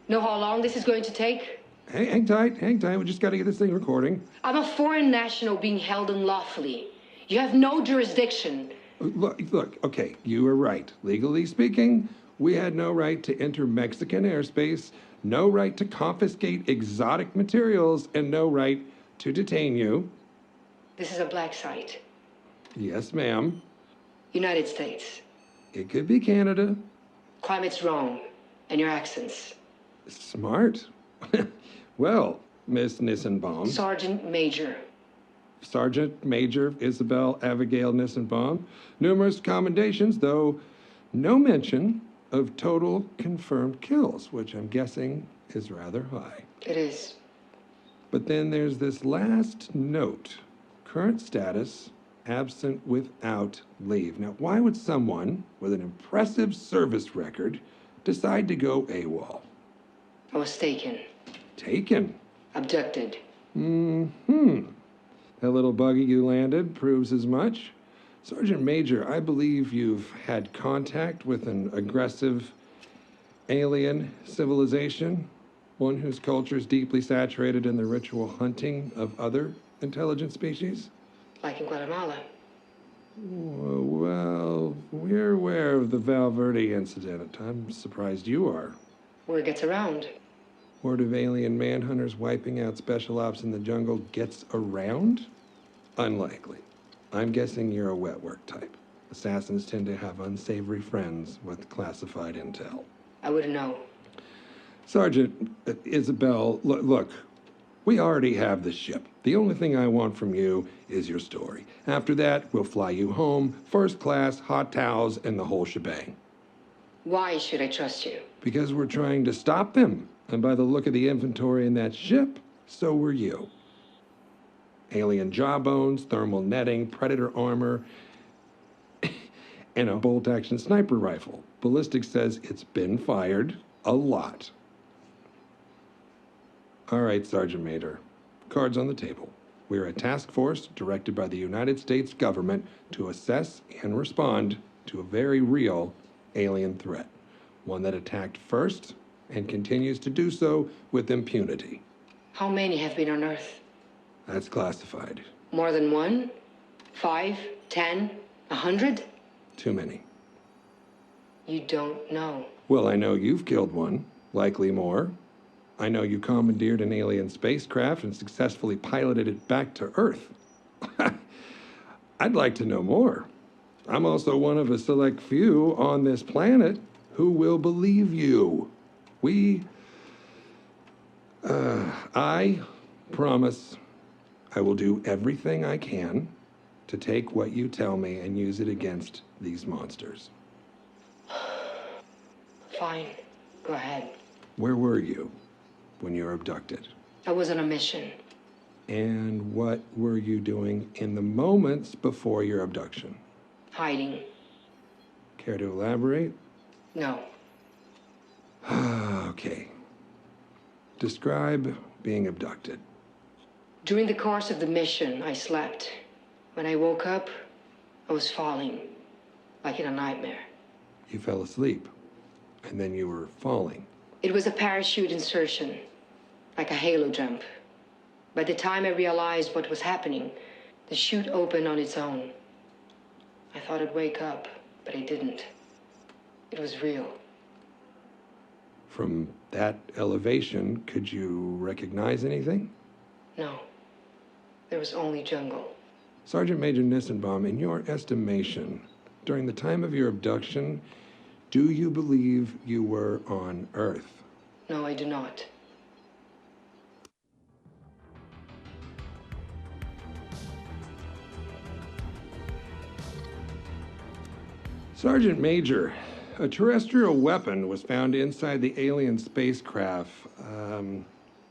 Know how long this is going to take? Hey, hang tight, hang tight. We just got to get this thing recording. I'm a foreign national being held unlawfully. You have no jurisdiction. Look, okay, you were right. Legally speaking, we had no right to enter Mexican airspace, no right to confiscate exotic materials, and no right to detain you. This is a black site. Yes, ma'am. United States. It could be Canada. Climate's wrong. And your accents. Smart. Well, Miss Nissenbaum. Sergeant Major. Sergeant Major Isabel Abigail Nissenbaum. Numerous commendations, though no mention of total confirmed kills, which I'm guessing is rather high. It is. But then there's this last note. Current status, absent without leave. Now, why would someone with an impressive service record decide to go AWOL? I was taken. Taken? Abducted. That little buggy you landed proves as much. Sergeant Major, I believe you've had contact with an aggressive alien civilization, one whose culture is deeply saturated in the ritual hunting of other intelligent species. Like in Guatemala. Well, we're aware of the Valverde incident. I'm surprised you are. Word gets around. Horde of alien manhunters wiping out special ops in the jungle gets around? Unlikely. I'm guessing you're a wet work type. Assassins tend to have unsavory friends with classified intel. I wouldn't know. Sergeant Isabel, look, we already have the ship. The only thing I want from you is your story. After that, we'll fly you home, first class, hot towels, and the whole shebang. Why should I trust you? Because we're trying to stop them. And by the look of the inventory in that ship, so were you. Alien jawbones, thermal netting, predator armor, and a bolt-action sniper rifle. Ballistics says it's been fired a lot. All right, Sergeant Major. Cards on the table. We're a task force directed by the United States government to assess and respond to a very real alien threat. One that attacked first and continues to do so with impunity. How many have been on Earth? That's classified. More than one? 5, 10, 100? Too many. You don't know. Well, I know you've killed one, likely more. I know you commandeered an alien spacecraft and successfully piloted it back to Earth. I'd like to know more. I'm also one of a select few on this planet who will believe you. I promise I will do everything I can to take what you tell me and use it against these monsters. Fine. Go ahead. Where were you when you were abducted? I was on a mission. And what were you doing in the moments before your abduction? Hiding. Care to elaborate? No. Okay. Describe being abducted. During the course of the mission, I slept. When I woke up, I was falling, like in a nightmare. You fell asleep, and then you were falling. It was a parachute insertion, like a halo jump. By the time I realized what was happening, the chute opened on its own. I thought I'd wake up, but I didn't. It was real. From that elevation, could you recognize anything? No. There was only jungle. Sergeant Major Nissenbaum, in your estimation, during the time of your abduction, do you believe you were on Earth? No, I do not. Sergeant Major, a terrestrial weapon was found inside the alien spacecraft.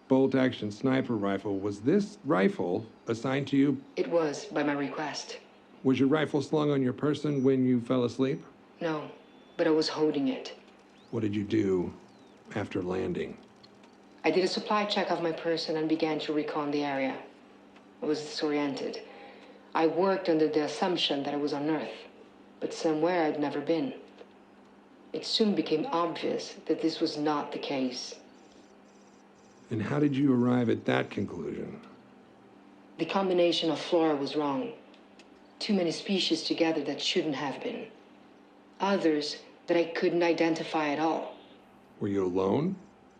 Bolt-action sniper rifle. Was this rifle assigned to you? It was, by my request. Was your rifle slung on your person when you fell asleep? No, but I was holding it. What did you do after landing? I did a supply check of my person and began to recon the area. I was disoriented. I worked under the assumption that I was on Earth, but somewhere I'd never been. It soon became obvious that this was not the case. And how did you arrive at that conclusion? The combination of flora was wrong. Too many species together that shouldn't have been. Others that I couldn't identify at all. Were you alone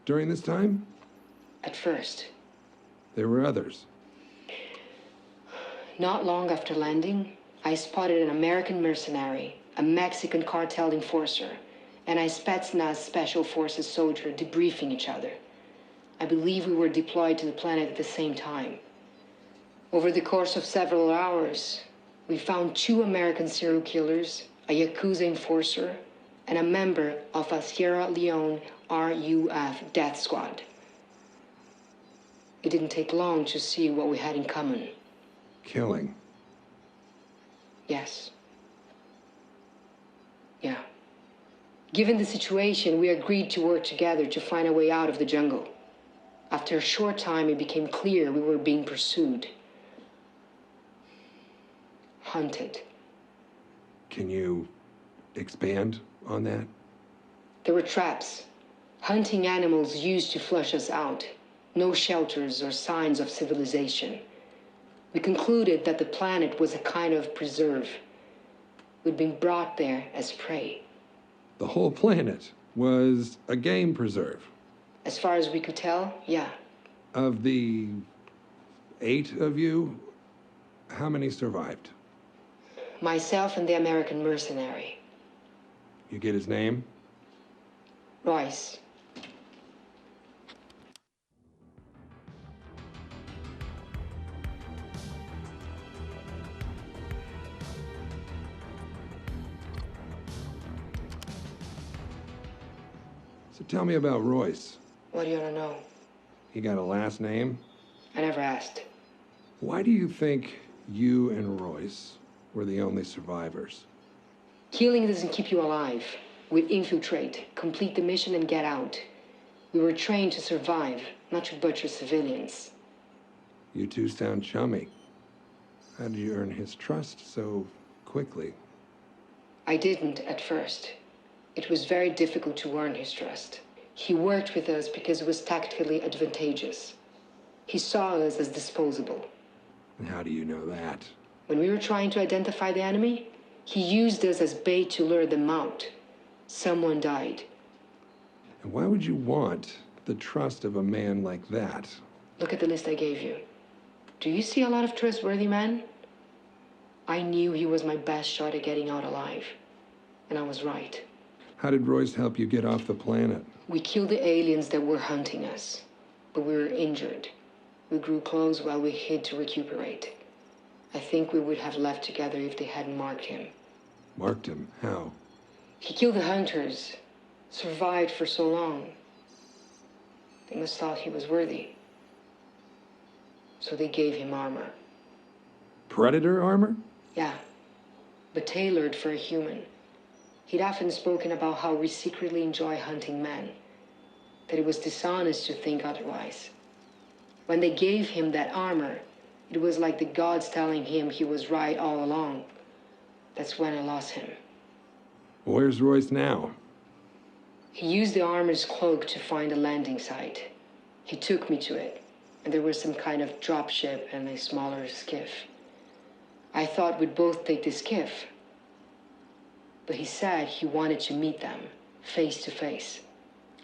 during this time? At first. There were others. Not long after landing, I spotted an American mercenary, a Mexican cartel enforcer, and a Spetsnaz Special Forces soldier debriefing each other. I believe we were deployed to the planet at the same time. Over the course of several hours, we found 2 American serial killers, a Yakuza enforcer, and a member of a Sierra Leone RUF death squad. It didn't take long to see what we had in common. Killing. Yes. Yeah. Given the situation, we agreed to work together to find a way out of the jungle. After a short time, it became clear we were being pursued. Hunted. Can you expand on that? There were traps. Hunting animals used to flush us out. No shelters or signs of civilization. We concluded that the planet was a kind of preserve. We'd been brought there as prey. The whole planet was a game preserve. As far as we could tell, yeah. Of the 8 of you, how many survived? Myself and the American mercenary. You get his name? Royce. So tell me about Royce. What do you want to know? He got a last name? I never asked. Why do you think you and Royce were the only survivors? Killing doesn't keep you alive. We'd infiltrate, complete the mission, and get out. We were trained to survive, not to butcher civilians. You two sound chummy. How did you earn his trust so quickly? I didn't at first. It was very difficult to earn his trust. He worked with us because it was tactically advantageous. He saw us as disposable. And how do you know that? When we were trying to identify the enemy, he used us as bait to lure them out. Someone died. And why would you want the trust of a man like that? Look at the list I gave you. Do you see a lot of trustworthy men? I knew he was my best shot at getting out alive. And I was right. How did Royce help you get off the planet? We killed the aliens that were hunting us, but we were injured. We grew close while we hid to recuperate. I think we would have left together if they hadn't marked him. Marked him? How? He killed the hunters, survived for so long. They must thought he was worthy. So they gave him armor. Predator armor? Yeah, but tailored for a human. He'd often spoken about how we secretly enjoy hunting men, that it was dishonest to think otherwise. When they gave him that armor, it was like the gods telling him he was right all along. That's when I lost him. Where's Royce now? He used the armor's cloak to find a landing site. He took me to it, and there was some kind of dropship and a smaller skiff. I thought we'd both take the skiff. But he said he wanted to meet them, face to face.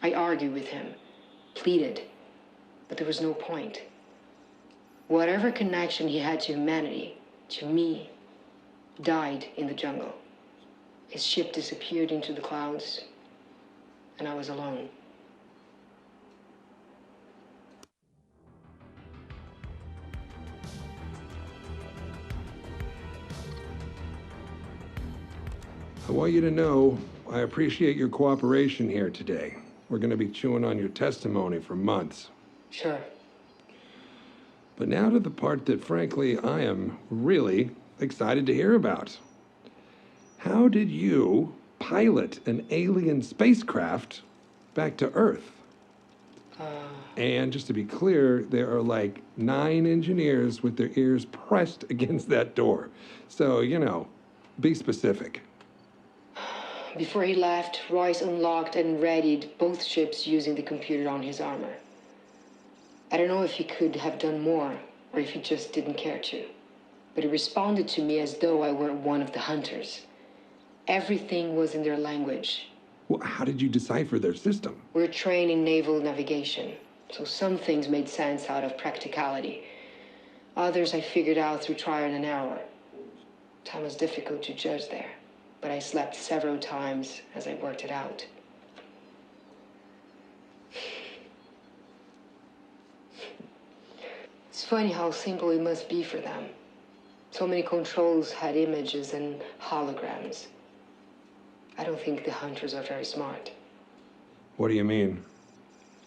I argued with him, pleaded, but there was no point. Whatever connection he had to humanity, to me, died in the jungle. His ship disappeared into the clouds, and I was alone. I want you to know I appreciate your cooperation here today. We're going to be chewing on your testimony for months. Sure. But now to the part that, frankly, I am really excited to hear about. How did you pilot an alien spacecraft back to Earth? And just to be clear, there are like 9 engineers with their ears pressed against that door. So, be specific. Before he left, Royce unlocked and readied both ships using the computer on his armor. I don't know if he could have done more, or if he just didn't care to. But he responded to me as though I were one of the hunters. Everything was in their language. Well, how did you decipher their system? We're trained in naval navigation, so some things made sense out of practicality. Others I figured out through trial and error. Time was difficult to judge there, but I slept several times as I worked it out. It's funny how simple it must be for them. So many controls had images and holograms. I don't think the hunters are very smart. What do you mean?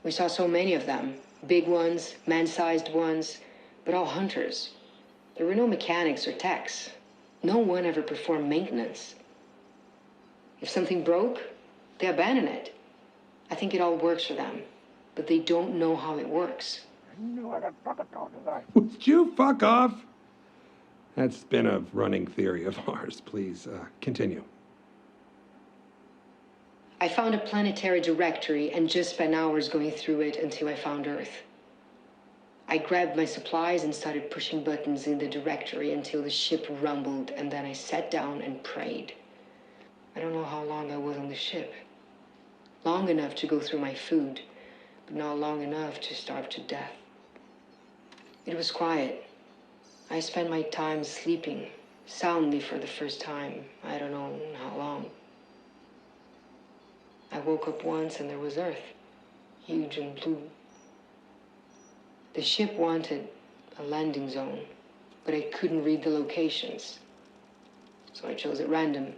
We saw so many of them. Big ones, man-sized ones, but all hunters. There were no mechanics or techs. No one ever performed maintenance. If something broke, they abandon it. I think it all works for them, but they don't know how it works. Would you fuck off? That's been a running theory of ours. Please, continue. I found a planetary directory and just spent hours going through it until I found Earth. I grabbed my supplies and started pushing buttons in the directory until the ship rumbled, and then I sat down and prayed. I don't know how long I was on the ship. Long enough to go through my food, but not long enough to starve to death. It was quiet. I spent my time sleeping soundly for the first time. I don't know how long. I woke up once and there was Earth, huge and blue. The ship wanted a landing zone, but I couldn't read the locations, so I chose at random.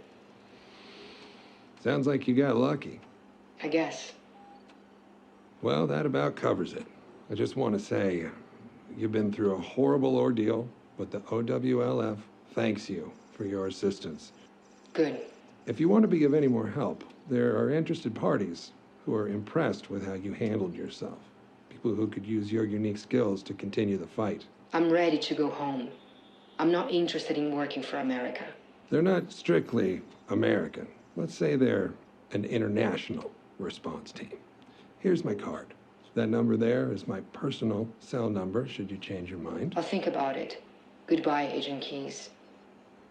Sounds like you got lucky. I guess. Well, that about covers it. I just want to say, you've been through a horrible ordeal, but the OWLF thanks you for your assistance. Good. If you want to be of any more help, there are interested parties who are impressed with how you handled yourself. People who could use your unique skills to continue the fight. I'm ready to go home. I'm not interested in working for America. They're not strictly American. Let's say they're an international response team. Here's my card. That number there is my personal cell number, should you change your mind. I'll think about it. Goodbye, Agent Keyes.